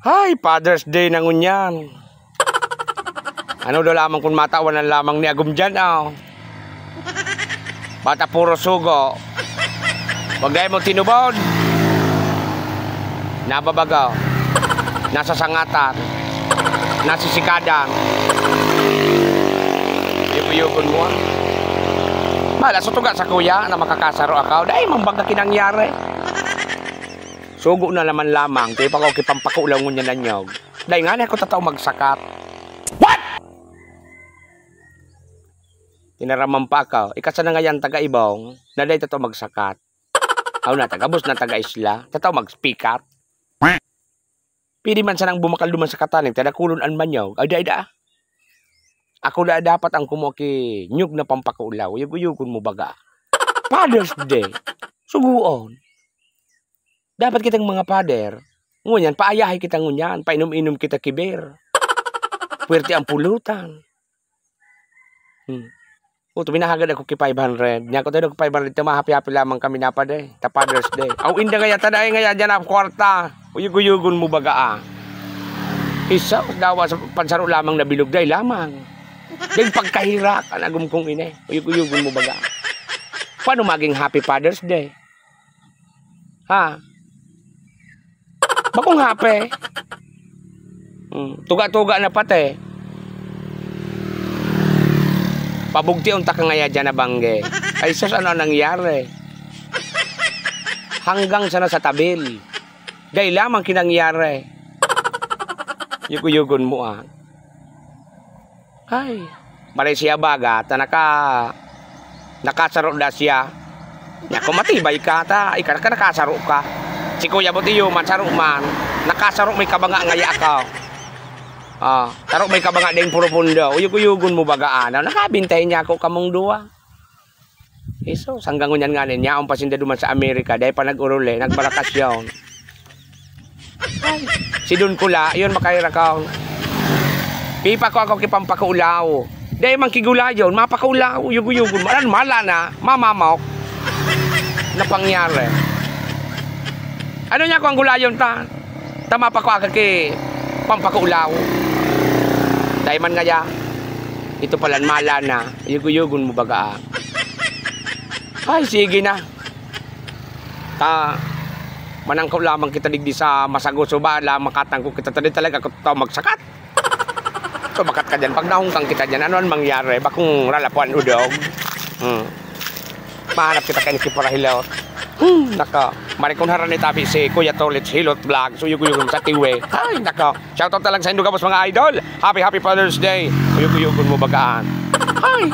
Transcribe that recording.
Hi, Father's Day na ngunyan. Ano do lamang kung matawan lamang ni Agum dyan, oh. Bata puro sugo. Wag dahil mo tinubod. Nababagaw. Nasa sangatan. Nasa sikadan. Yugo-yugon mo, ah. Mala, sutuga sa kuya na makakasaro akaw. Dahil mambaga kinangyari. Sugo na naman lamang. Kaya pa ko kipampakulaw ngunya na nyog. Dahil nga na ako tataw magsakat. What? Tinaraman pa ako. Ikasa na nga yan taga-ibong. Na dahil tataw magsakat. Aw na taga-bus na taga-isla. Tataw mag-speakat. Pili man sanang bumakal duman sa kataning. Tadakulon an manyog. Ay da. Ako na dapat ang kumuki nyug na pampakulaw. Yugo-yugon mo baga. Father's Day. Suguon. Dapat kitang mga pader, ngunyan, paayahay kita ngunyan, painom-inom kita kiber. Puwerte ang pulutan. Tuminahagad ako ki 500. Niya ko tayo 500, mahapi-hapi lamang kami na pa de. Ta Father's Day. Aw, inda ngaya, taday ngaya, dyan ang kwarta. Uyug-uyugon mo baga, ah. Isa, dawa sa pansaro lamang na bilog day lamang. Dahil pagkahirak, anagum kong ine. Uyug-uyugon mo baga. Paano maging Happy Father's Day? Ha? Bakong hape. Tuga-tuga na pati. Pabugti unta ka ngaya dyan na bangge. Ay sus, ano nangyari? Hanggang sana sa tabil. Gay lamang kinangyari. Yugo-yugon mo, ah. Ay. Maray siya baga. Nakasaro na siya. Kung matibay ka, ika nakasaro ka. Si Kuya Botiyo man, saro man. Nakasaro may kabanga ngaya ako. Saro may kabanga ding puro-pundo. Uyug-uyugon mo bagaan. Nakabintay niya ako kamong duwa. Iso, hanggang ngunyan nga niya. Ang pasinda duman sa Amerika. Dahil pa nag-urule, nagbarakasyon. Si Don Kula, yun makahira ka. Pipa ko ako kipampakaulaw. Dahil man kigula yun, mapakaulaw. Uyug-uyugon mo. Mala na, mamamok. Napangyari. Ano niya ko ang gulayon ta? Tama pa ko agad pampakaulaw. Dahil man nga ya, ito palan mala na. Yugo-yugon mo baga. Ay, sige na. Manangkaw lamang kita digdi sa masagoso ba? Makatang ko kita tadi talaga ako magsakat. So, makat ka dyan. Pag nahungkang kita dyan, ano ang mangyari? Bakong ralapuan udog? Mahanap kita kayo kiparahilot. Naka, marikon haran ni tabi si Kuya Tolits Hilot Vlog. So yugo-yugon sa tiwe. Ay, naka, shoutout na lang sa Indogabos mga idol. Happy Father's Day. Yugo-yugon mo bagaan. Hi.